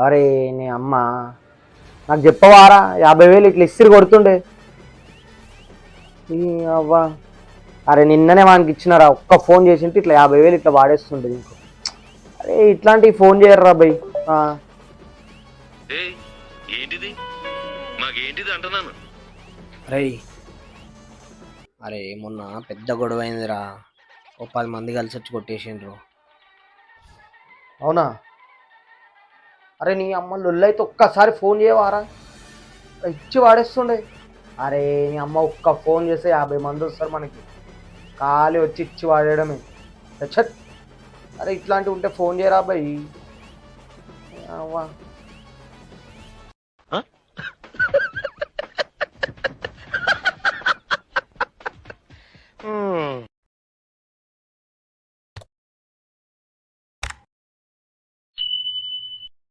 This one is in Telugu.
అరే నీ అమ్మ నాకు చెప్పవారా 50,000 ఇట్లా ఇస్త్రీ కొడుతుండే ఈ అవ్వ. అరే నిన్ననే వానికి ఇచ్చినారా ఒక్క ఫోన్ చేసింటే ఇట్లా 50,000 ఇట్లా వాడేస్తుండే నీకు. అరే ఇట్లాంటివి ఫోన్ చేయర్రా బై. ఏంటిది మాకేంటిది అంటున్నాను. అరే అరే మొన్న పెద్ద గొడవ అయిందిరా. ఓ 10 మంది కలిసి వచ్చి కొట్టేసిండ్రు. అవునా? అరే నీ అమ్మ లొల్లైతే ఒక్కసారి ఫోన్ చేయవారా ఇచ్చి వాడేస్తుండే. అరే నీ అమ్మ ఒక్క ఫోన్ చేస్తే 50 మంది వస్తారు మనకి. ఖాళీ వచ్చి ఇచ్చి వాడేయడమే. ఛట్. అరే ఇట్లాంటివి ఉంటే ఫోన్ చేయరా అబ్బాయి. అవ్వ